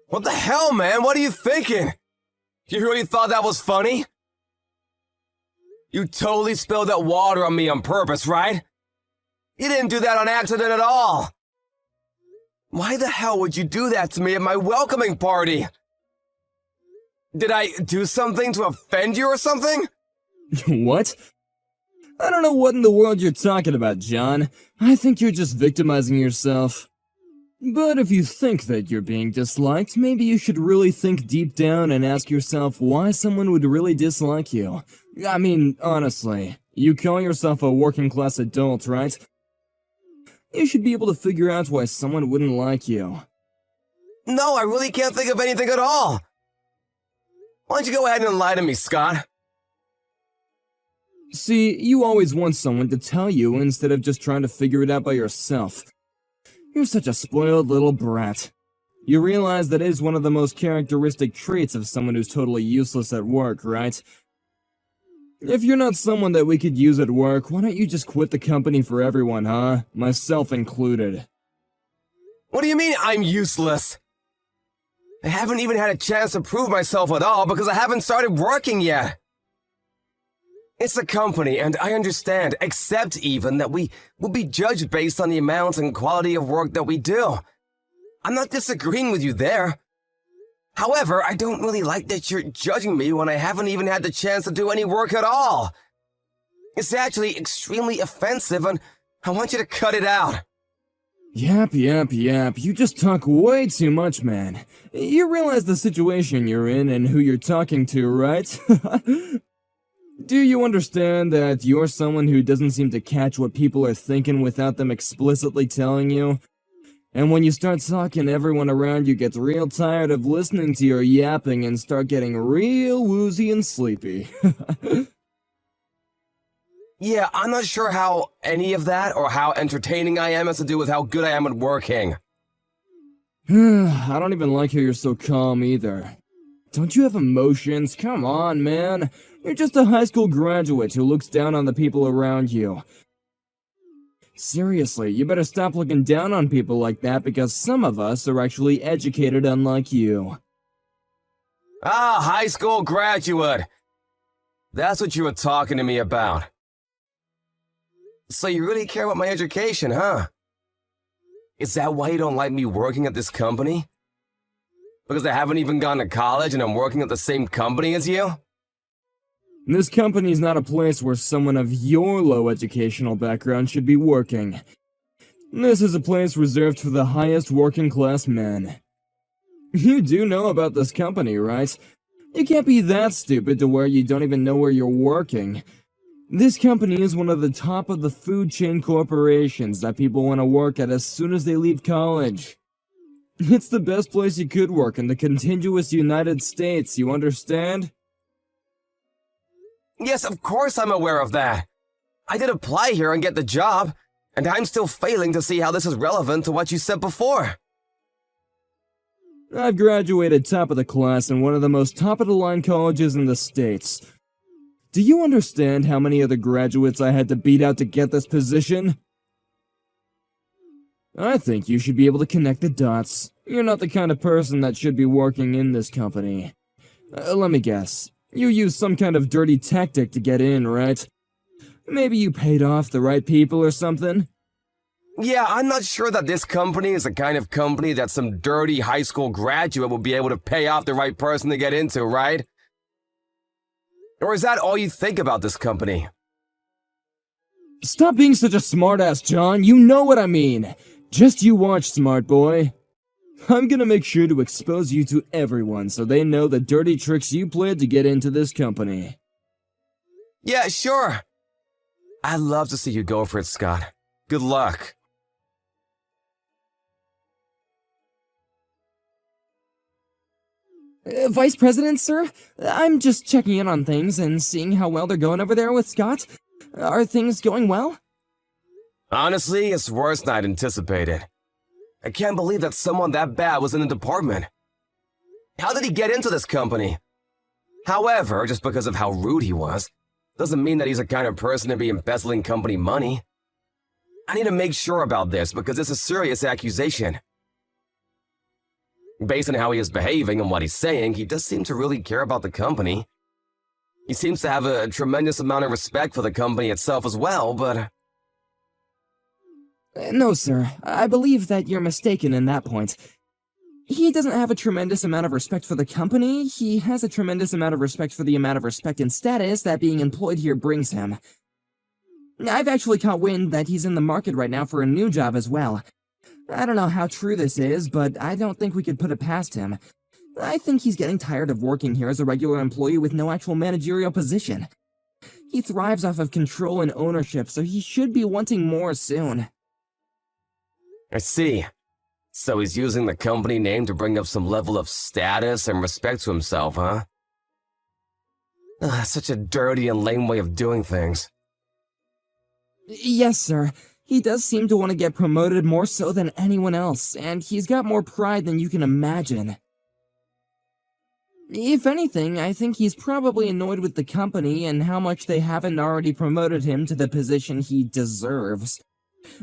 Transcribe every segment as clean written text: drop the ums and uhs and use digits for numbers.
What the hell, man? What are you thinking? You really thought that was funny? You totally spilled that water on me on purpose, right? You didn't do that on accident at all. Why the hell would you do that to me at my welcoming party? Did I do something to offend you or something? What? I don't know what in the world you're talking about, John. I think you're just victimizing yourself. But if you think that you're being disliked, maybe you should really think deep down and ask yourself why someone would really dislike you. I mean, honestly, you call yourself a working-class adult, right? You should be able to figure out why someone wouldn't like you. No, I really can't think of anything at all. Why don't you go ahead and enlighten me, Scott? See, you always want someone to tell you instead of just trying to figure it out by yourself. You're such a spoiled little brat. You realize that is one of the most characteristic traits of someone who's totally useless at work, right? If you're not someone that we could use at work, why don't you just quit the company for everyone, huh? Myself included. What do you mean I'm useless? I haven't even had a chance to prove myself at all because I haven't started working yet. It's a company, and I understand, accept even, that we will be judged based on the amount and quality of work that we do. I'm not disagreeing with you there. However, I don't really like that you're judging me when I haven't even had the chance to do any work at all. It's actually extremely offensive, and I want you to cut it out. Yap. You just talk way too much, man. You realize the situation you're in and who you're talking to, right? Do you understand that you're someone who doesn't seem to catch what people are thinking without them explicitly telling you? And when you start talking, everyone around you gets real tired of listening to your yapping and start getting real woozy and sleepy. Yeah, I'm not sure how any of that or how entertaining I am has to do with how good I am at working. I don't even like how you're so calm either. Don't you have emotions? Come on, man. You're just a high school graduate who looks down on the people around you. Seriously, you better stop looking down on people like that because some of us are actually educated unlike you. Ah, high school graduate. That's what you were talking to me about. So you really care about my education, huh? Is that why you don't like me working at this company? Because I haven't even gone to college and I'm working at the same company as you? This company's not a place where someone of your low educational background should be working. This is a place reserved for the highest working class men. You do know about this company, right? You can't be that stupid to where you don't even know where you're working. This company is one of the top of the food chain corporations that people want to work at as soon as they leave college. It's the best place you could work in the contiguous United States, you understand? Yes, of course I'm aware of that. I did apply here and get the job, and I'm still failing to see how this is relevant to what you said before. I've graduated top of the class in one of the most top-of-the-line colleges in the States. Do you understand how many other graduates I had to beat out to get this position? I think you should be able to connect the dots. You're not the kind of person that should be working in this company. Let me guess. You used some kind of dirty tactic to get in, right? Maybe you paid off the right people or something? Yeah, I'm not sure that this company is the kind of company that some dirty high school graduate will be able to pay off the right person to get into, right? Or is that all you think about this company? Stop being such a smartass, John. You know what I mean. Just you watch, smart boy. I'm gonna make sure to expose you to everyone so they know the dirty tricks you played to get into this company. Yeah, sure. I'd love to see you go for it, Scott. Good luck. Vice President, sir? I'm just checking in on things and seeing how well they're going over there with Scott. Are things going well? Honestly, it's worse than I'd anticipated. I can't believe that someone that bad was in the department. How did he get into this company? However, just because of how rude he was, doesn't mean that he's the kind of person to be embezzling company money. I need to make sure about this because it's a serious accusation. Based on how he is behaving and what he's saying, he does seem to really care about the company. He seems to have a tremendous amount of respect for the company itself as well, but... No, sir. I believe that you're mistaken in that point. He doesn't have a tremendous amount of respect for the company. He has a tremendous amount of respect for the amount of respect and status that being employed here brings him. I've actually caught wind that he's in the market right now for a new job as well. I don't know how true this is, but I don't think we could put it past him. I think he's getting tired of working here as a regular employee with no actual managerial position. He thrives off of control and ownership, so he should be wanting more soon. I see. So he's using the company name to bring up some level of status and respect to himself, huh? Such a dirty and lame way of doing things. Yes, sir. He does seem to want to get promoted more so than anyone else, and he's got more pride than you can imagine. If anything, I think he's probably annoyed with the company and how much they haven't already promoted him to the position he deserves.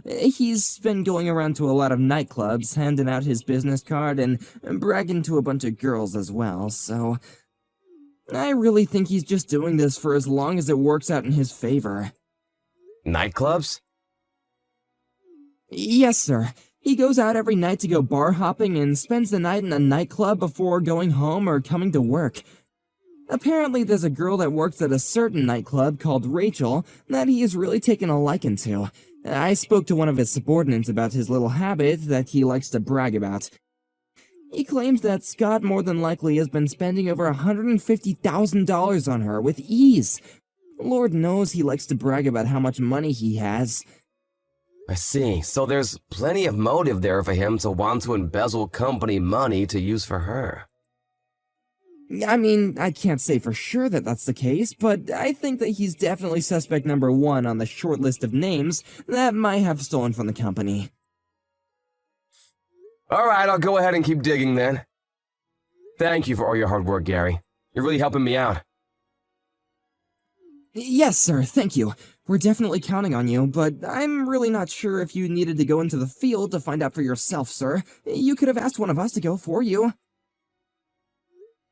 He's been going around to a lot of nightclubs, handing out his business card and bragging to a bunch of girls as well, so... I really think he's just doing this for as long as it works out in his favor. Nightclubs? Yes, sir. He goes out every night to go bar hopping and spends the night in a nightclub before going home or coming to work. Apparently there's a girl that works at a certain nightclub called Rachel that he has really taken a liking to. I spoke to one of his subordinates about his little habit that he likes to brag about. He claims that Scott more than likely has been spending over $150,000 on her with ease. Lord knows he likes to brag about how much money he has. I see. So there's plenty of motive there for him to want to embezzle company money to use for her. I mean, I can't say for sure that that's the case, but I think that he's definitely suspect number one on the short list of names that might have stolen from the company. Alright, I'll go ahead and keep digging then. Thank you for all your hard work, Gary. You're really helping me out. Yes, sir, thank you. We're definitely counting on you, but I'm really not sure if you needed to go into the field to find out for yourself, sir. You could have asked one of us to go for you.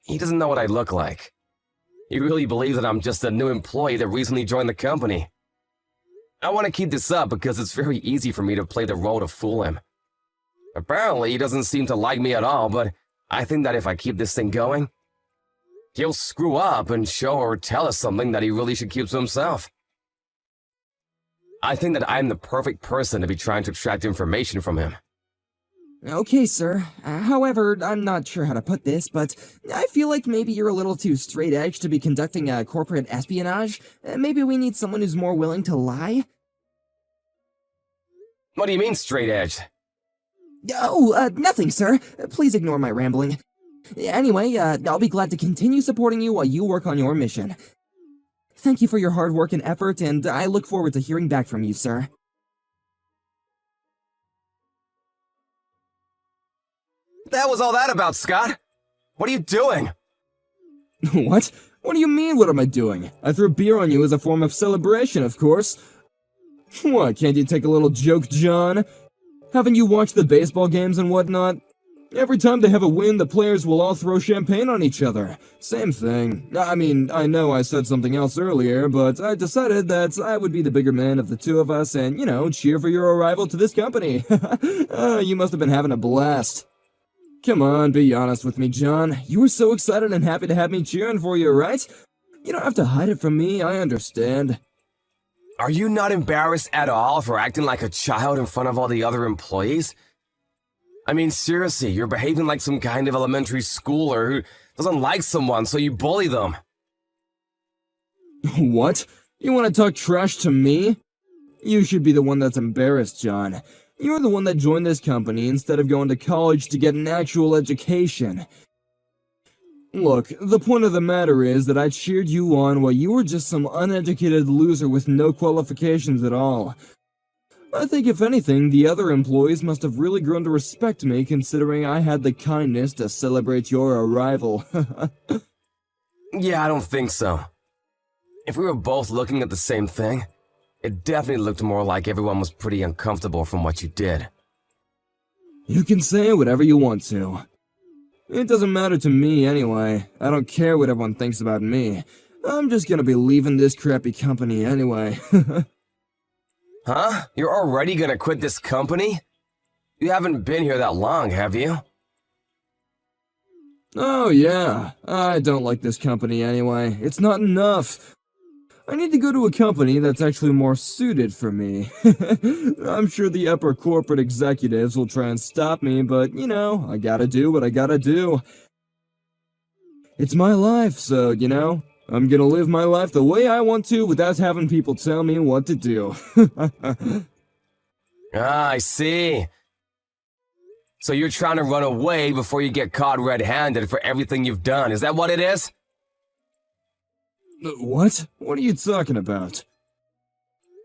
He doesn't know what I look like. He really believes that I'm just a new employee that recently joined the company. I want to keep this up because it's very easy for me to play the role to fool him. Apparently, he doesn't seem to like me at all, but I think that if I keep this thing going, he'll screw up and show or tell us something that he really should keep to himself. I think that I'm the perfect person to be trying to extract information from him. Okay, sir. However, I'm not sure how to put this, but I feel like maybe you're a little too straight-edged to be conducting a corporate espionage. Maybe we need someone who's more willing to lie? What do you mean, straight-edged? Oh, nothing, sir. Please ignore my rambling. Anyway, I'll be glad to continue supporting you while you work on your mission. Thank you for your hard work and effort, and I look forward to hearing back from you, sir. That was all that about, Scott. What are you doing? What? What do you mean, what am I doing? I threw beer on you as a form of celebration, of course. What, can't you take a little joke, John? Haven't you watched the baseball games and whatnot? Every time they have a win, the players will all throw champagne on each other. Same thing. I mean, I know I said something else earlier, but I decided that I would be the bigger man of the two of us and, you know, cheer for your arrival to this company. You must have been having a blast. Come on, be honest with me, John. You were so excited and happy to have me cheering for you, right? You don't have to hide it from me, I understand. Are you not embarrassed at all for acting like a child in front of all the other employees? I mean, seriously, you're behaving like some kind of elementary schooler who doesn't like someone, so you bully them. What? You want to talk trash to me? You should be the one that's embarrassed, John. You're the one that joined this company instead of going to college to get an actual education. Look, the point of the matter is that I cheered you on while you were just some uneducated loser with no qualifications at all. I think if anything, the other employees must have really grown to respect me considering I had the kindness to celebrate your arrival. Yeah, I don't think so. If we were both looking at the same thing, it definitely looked more like everyone was pretty uncomfortable from what you did. You can say whatever you want to. It doesn't matter to me anyway. I don't care what everyone thinks about me. I'm just gonna be leaving this crappy company anyway. Huh? You're already gonna quit this company? You haven't been here that long, have you? Oh yeah, I don't like this company anyway. It's not enough. I need to go to a company that's actually more suited for me. I'm sure the upper corporate executives will try and stop me, but you know, I gotta do what I gotta do. It's my life, so, you know, I'm gonna live my life the way I want to without having people tell me what to do. Ah, I see. So you're trying to run away before you get caught red-handed for everything you've done, is that what it is? What? What are you talking about?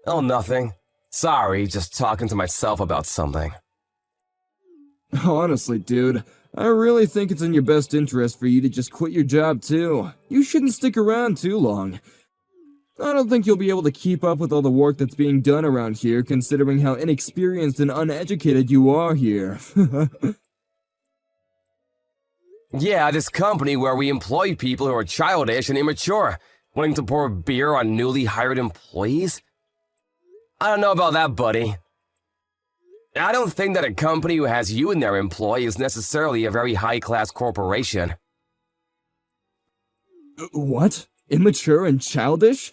Oh, nothing. Sorry, just talking to myself about something. Honestly, dude, I really think it's in your best interest for you to just quit your job too. You shouldn't stick around too long. I don't think you'll be able to keep up with all the work that's being done around here, considering how inexperienced and uneducated you are here. Yeah, this company where we employ people who are childish and immature, wanting to pour beer on newly hired employees? I don't know about that, buddy. I don't think that a company who has you in their employ is necessarily a very high-class corporation. What? Immature and childish?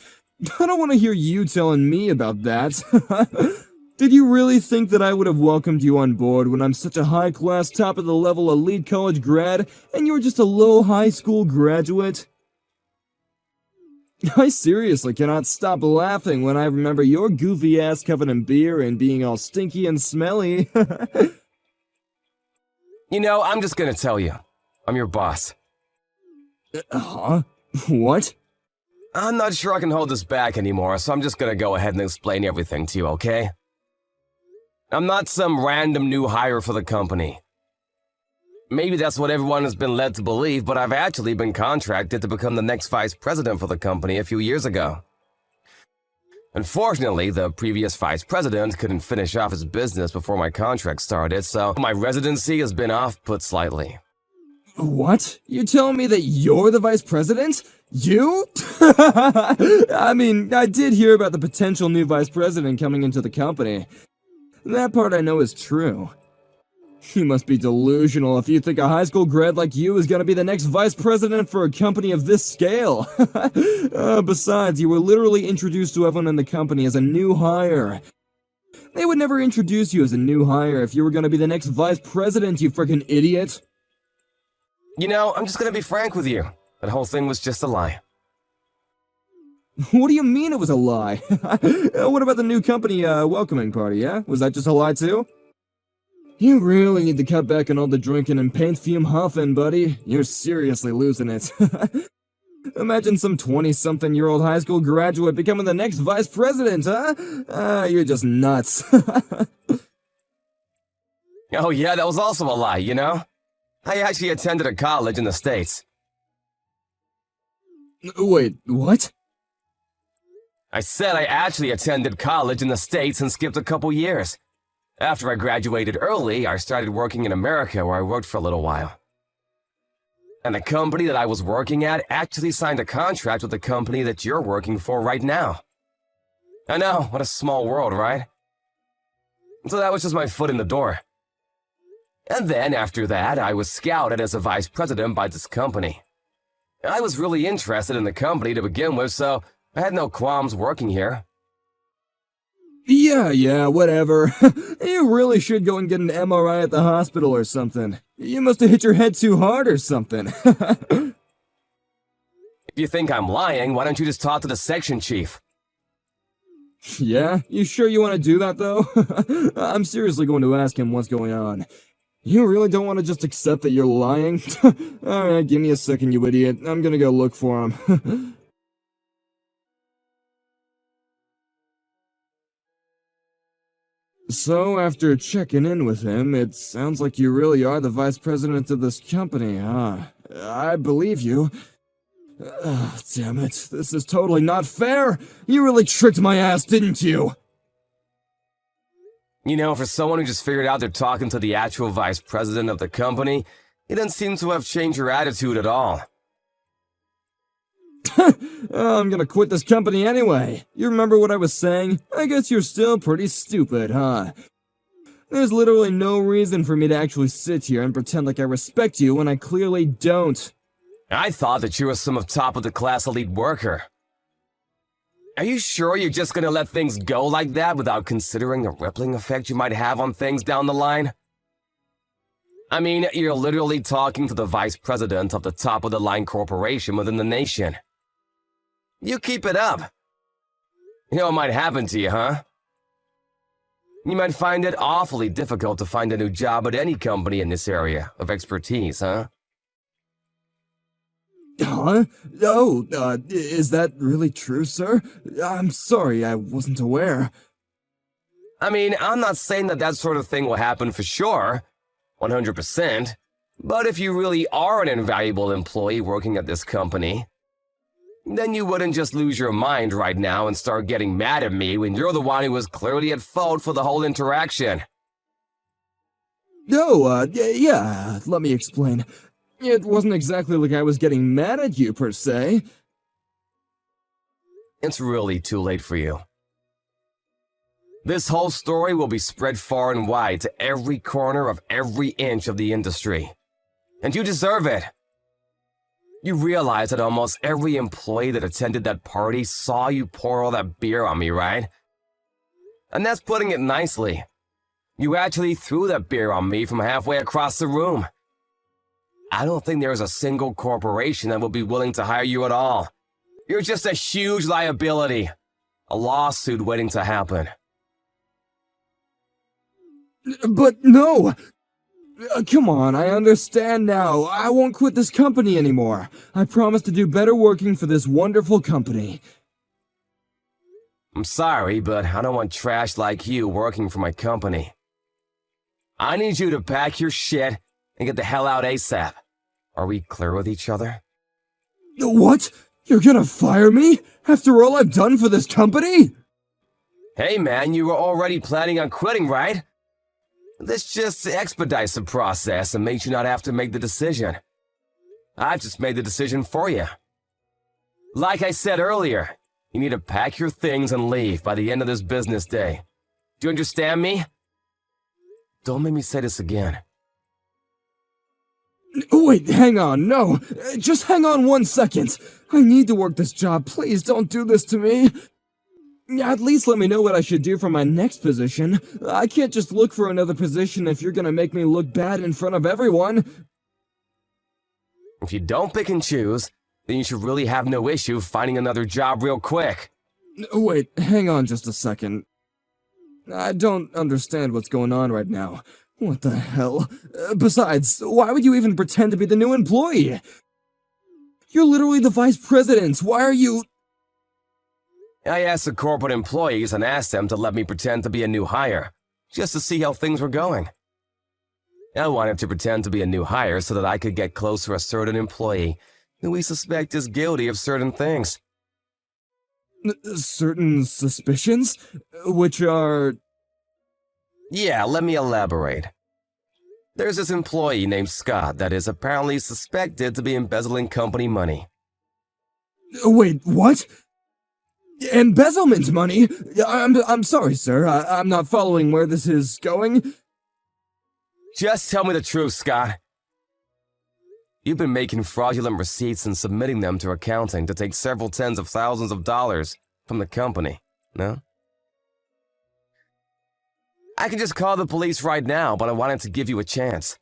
I don't want to hear you telling me about that. Did you really think that I would have welcomed you on board when I'm such a high-class, top-of-the-level elite college grad, and you're just a low high school graduate? I seriously cannot stop laughing when I remember your goofy ass covered in beer and being all stinky and smelly. You know, I'm just gonna tell you. I'm your boss. Huh? What? I'm not sure I can hold this back anymore, so I'm just gonna go ahead and explain everything to you, okay? I'm not some random new hire for the company. Maybe that's what everyone has been led to believe, but I've actually been contracted to become the next vice president for the company a few years ago. Unfortunately, the previous vice president couldn't finish off his business before my contract started, so my residency has been off-put slightly. What? You're telling me that you're the vice president? You? I mean, I did hear about the potential new vice president coming into the company. That part I know is true. You must be delusional if you think a high school grad like you is gonna be the next vice president for a company of this scale. Besides, you were literally introduced to everyone in the company as a new hire. They would never introduce you as a new hire if you were gonna be the next vice president, you freaking idiot. You know, I'm just gonna be frank with you. That whole thing was just a lie. What do you mean it was a lie? What about the new company welcoming party, yeah? Was that just a lie too? You really need to cut back on all the drinking and paint fume huffing, buddy. You're seriously losing it. Imagine some 20-something-year-old high school graduate becoming the next vice president, huh? You're just nuts. Oh yeah, that was also a lie, you know? I actually attended a college in the States. Wait, what? I said I actually attended college in the States and skipped a couple years. After I graduated early, I started working in America where I worked for a little while. And the company that I was working at actually signed a contract with the company that you're working for right now. I know, what a small world, right? So that was just my foot in the door. And then after that, I was scouted as a vice president by this company. I was really interested in the company to begin with, so I had no qualms working here. Yeah, whatever. You really should go and get an MRI at the hospital or something. You must have hit your head too hard or something. If you think I'm lying, why don't you just talk to the section chief? Yeah? You sure you want to do that, though? I'm seriously going to ask him what's going on. You really don't want to just accept that you're lying? Alright, give me a second, you idiot. I'm gonna go look for him. So, after checking in with him, it sounds like you really are the vice president of this company, huh? I believe you. Damn it, this is totally not fair! You really tricked my ass, didn't you? You know, for someone who just figured out they're talking to the actual vice president of the company, You didn't seem to have changed your attitude at all. I'm gonna quit this company anyway. You remember what I was saying? I guess you're still pretty stupid, huh? There's literally no reason for me to actually sit here and pretend like I respect you when I clearly don't. I thought that you were some top-of-the-class elite worker. Are you sure you're just gonna let things go like that without considering the rippling effect you might have on things down the line? I mean, you're literally talking to the vice president of the top-of-the-line corporation within the nation. You keep it up. You know what might happen to you, huh? You might find it awfully difficult to find a new job at any company in this area of expertise, huh? Huh? Oh, is that really true, sir? I'm sorry, I wasn't aware. I mean, I'm not saying that that sort of thing will happen for sure, 100%, but if you really are an invaluable employee working at this company, then you wouldn't just lose your mind right now and start getting mad at me when you're the one who was clearly at fault for the whole interaction. No, yeah, let me explain. It wasn't exactly like I was getting mad at you, per se. It's really too late for you. This whole story will be spread far and wide to every corner of every inch of the industry. And you deserve it. You realize that almost every employee that attended that party saw you pour all that beer on me, right? And that's putting it nicely. You actually threw that beer on me from halfway across the room. I don't think there's a single corporation that will be willing to hire you at all. You're just a huge liability. A lawsuit waiting to happen. But no! Come on, I understand now. I won't quit this company anymore. I promise to do better working for this wonderful company. I'm sorry, but I don't want trash like you working for my company. I need you to pack your shit and get the hell out ASAP. Are we clear with each other? What? You're gonna fire me? After all I've done for this company? Hey man, you were already planning on quitting, right? This just expedites the process and makes you not have to make the decision. I've just made the decision for you. Like I said earlier, you need to pack your things and leave by the end of this business day. Do you understand me? Don't make me say this again. Wait, hang on, no. Just hang on 1 second. I need to work this job. Please don't do this to me. At least let me know what I should do for my next position. I can't just look for another position if you're gonna make me look bad in front of everyone. If you don't pick and choose, then you should really have no issue finding another job real quick. Wait, hang on just a second. I don't understand what's going on right now. What the hell? Besides, why would you even pretend to be the new employee? You're literally the vice president. Why are you... I asked the corporate employees and asked them to let me pretend to be a new hire, just to see how things were going. I wanted to pretend to be a new hire so that I could get close to a certain employee who we suspect is guilty of certain things. Certain suspicions? Which are... Yeah, let me elaborate. There's this employee named Scott that is apparently suspected to be embezzling company money. Wait, what? Embezzlement money? I'm sorry, sir. I'm not following where this is going. Just tell me the truth, Scott. You've been making fraudulent receipts and submitting them to accounting to take several tens of thousands of dollars from the company, no? I can just call the police right now, but I wanted to give you a chance.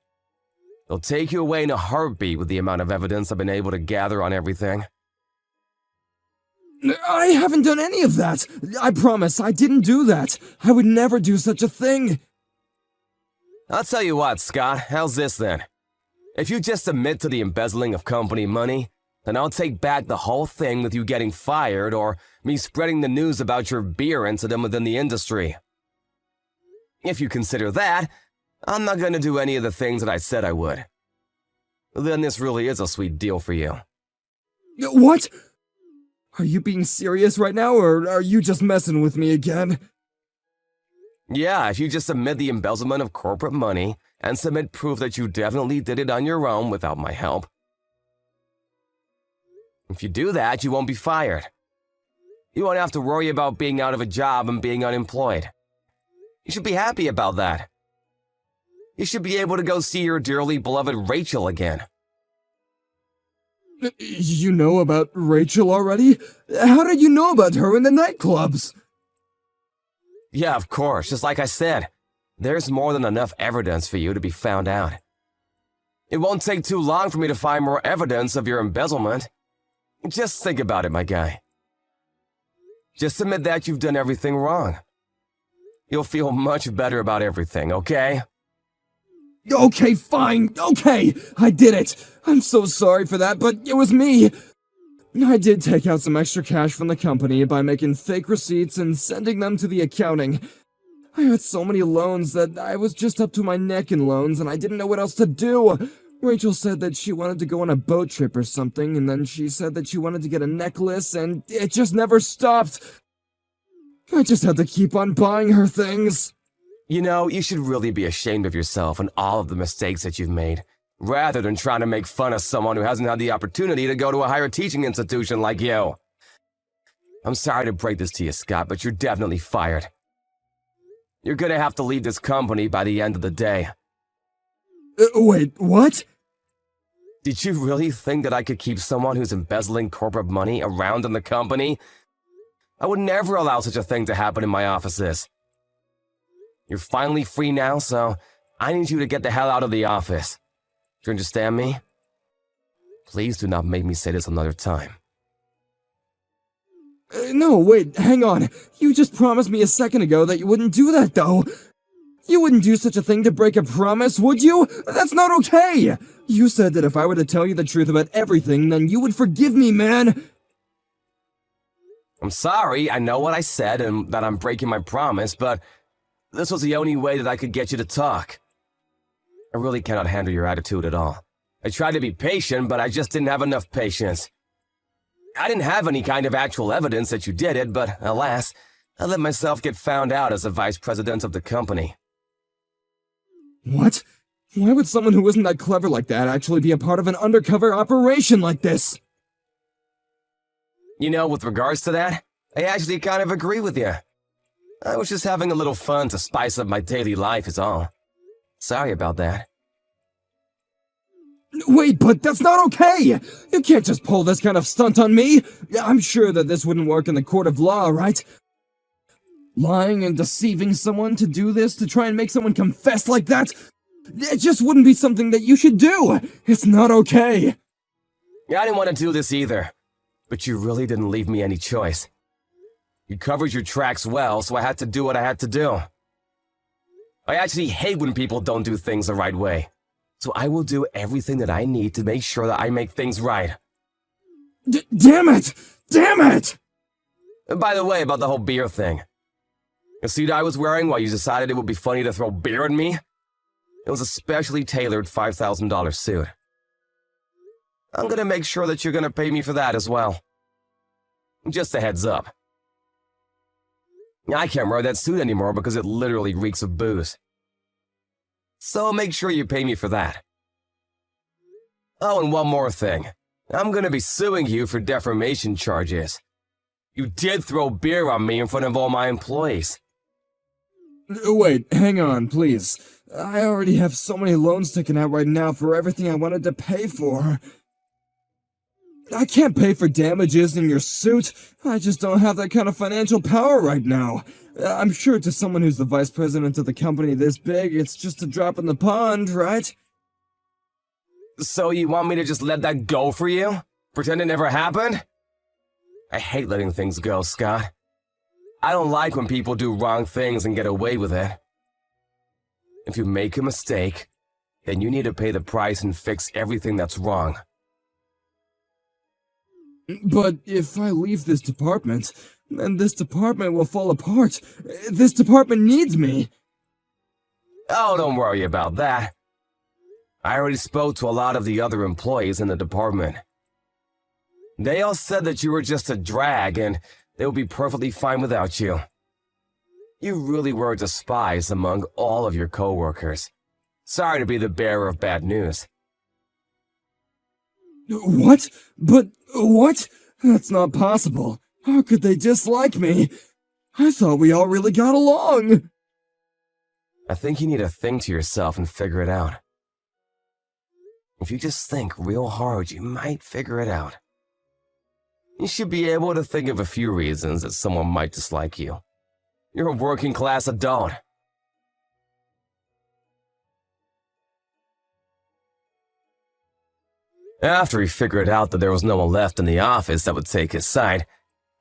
They'll take you away in a heartbeat with the amount of evidence I've been able to gather on everything. I haven't done any of that. I promise, I didn't do that. I would never do such a thing. I'll tell you what, Scott, how's this then? If you just admit to the embezzling of company money, then I'll take back the whole thing with you getting fired or me spreading the news about your beer incident within the industry. If you consider that, I'm not going to do any of the things that I said I would. Then this really is a sweet deal for you. What? Are you being serious right now, or are you just messing with me again? Yeah, if you just admit the embezzlement of corporate money and submit proof that you definitely did it on your own without my help. If you do that, you won't be fired. You won't have to worry about being out of a job and being unemployed. You should be happy about that. You should be able to go see your dearly beloved Rachel again. You know about Rachel already? How did you know about her in the nightclubs? Yeah, of course, just like I said. There's more than enough evidence for you to be found out. It won't take too long for me to find more evidence of your embezzlement. Just think about it, my guy. Just admit that you've done everything wrong. You'll feel much better about everything, okay? Okay, fine, okay, I did it. I'm so sorry for that, but it was me. I did take out some extra cash from the company by making fake receipts and sending them to the accounting. I had so many loans that I was just up to my neck in loans and I didn't know what else to do. Rachel said that she wanted to go on a boat trip or something, and then she said that she wanted to get a necklace, and it just never stopped. I just had to keep on buying her things. You know, you should really be ashamed of yourself and all of the mistakes that you've made, rather than trying to make fun of someone who hasn't had the opportunity to go to a higher teaching institution like you. I'm sorry to break this to you, Scott, but you're definitely fired. You're gonna have to leave this company by the end of the day. Wait, what? Did you really think that I could keep someone who's embezzling corporate money around in the company? I would never allow such a thing to happen in my offices. You're finally free now, so I need you to get the hell out of the office. Do you understand me? Please do not make me say this another time. No, wait, hang on. You just promised me a second ago that you wouldn't do that, though. You wouldn't do such a thing to break a promise, would you? That's not okay! You said that if I were to tell you the truth about everything, then you would forgive me, man! I'm sorry, I know what I said and that I'm breaking my promise, but this was the only way that I could get you to talk. I really cannot handle your attitude at all. I tried to be patient, but I just didn't have enough patience. I didn't have any kind of actual evidence that you did it, but alas, I let myself get found out as the vice president of the company. What? Why would someone who isn't that clever like that actually be a part of an undercover operation like this? You know, with regards to that, I actually kind of agree with you. I was just having a little fun to spice up my daily life is all. Sorry about that. Wait, but that's not okay! You can't just pull this kind of stunt on me! I'm sure that this wouldn't work in the court of law, right? Lying and deceiving someone to do this, to try and make someone confess like that? It just wouldn't be something that you should do! It's not okay! Yeah, I didn't want to do this either, but you really didn't leave me any choice. You covered your tracks well, so I had to do what I had to do. I actually hate when people don't do things the right way, so I will do everything that I need to make sure that I make things right. Damn it! Damn it! And by the way, about the whole beer thing. The suit I was wearing while you decided it would be funny to throw beer at me? It was a specially tailored $5,000 suit. I'm gonna make sure that you're gonna pay me for that as well. Just a heads up. I can't wear that suit anymore because it literally reeks of booze. So make sure you pay me for that. Oh, and one more thing. I'm gonna be suing you for defamation charges. You did throw beer on me in front of all my employees. Wait, hang on, please. I already have so many loans taken out right now for everything I wanted to pay for. I can't pay for damages in your suit. I just don't have that kind of financial power right now. I'm sure to someone who's the vice president of the company this big, it's just a drop in the pond, right? So you want me to just let that go for you? Pretend it never happened? I hate letting things go, Scott. I don't like when people do wrong things and get away with it. If you make a mistake, then you need to pay the price and fix everything that's wrong. But if I leave this department, then this department will fall apart. This department needs me. Oh, don't worry about that. I already spoke to a lot of the other employees in the department. They all said that you were just a drag and they would be perfectly fine without you. You really were despised among all of your coworkers. Sorry to be the bearer of bad news. What? But what? That's not possible. How could they dislike me? I thought we all really got along. I think you need to think to yourself and figure it out. If you just think real hard, you might figure it out. You should be able to think of a few reasons that someone might dislike you. You're a working-class adult. After he figured out that there was no one left in the office that would take his side,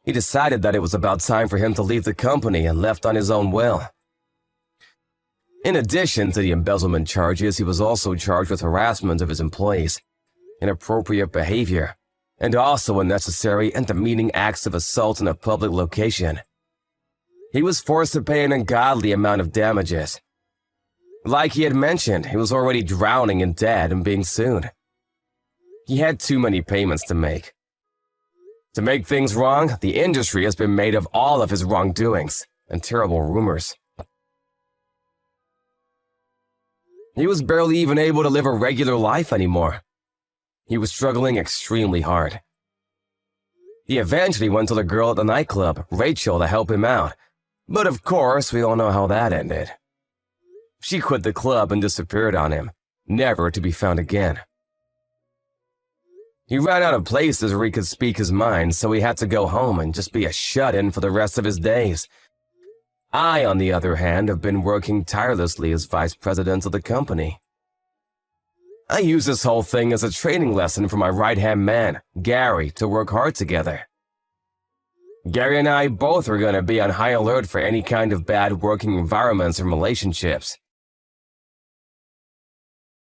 he decided that it was about time for him to leave the company and left on his own will. In addition to the embezzlement charges, he was also charged with harassment of his employees, inappropriate behavior, and also unnecessary and demeaning acts of assault in a public location. He was forced to pay an ungodly amount of damages. Like he had mentioned, he was already drowning in debt and being sued. He had too many payments to make. To make things wrong, the industry has been made of all of his wrongdoings and terrible rumors. He was barely even able to live a regular life anymore. He was struggling extremely hard. He eventually went to the girl at the nightclub, Rachel, to help him out. But of course, we all know how that ended. She quit the club and disappeared on him, never to be found again. He ran out of places where he could speak his mind, so he had to go home and just be a shut-in for the rest of his days. I, on the other hand, have been working tirelessly as vice president of the company. I use this whole thing as a training lesson for my right-hand man, Gary, to work hard together. Gary and I both are going to be on high alert for any kind of bad working environments and relationships.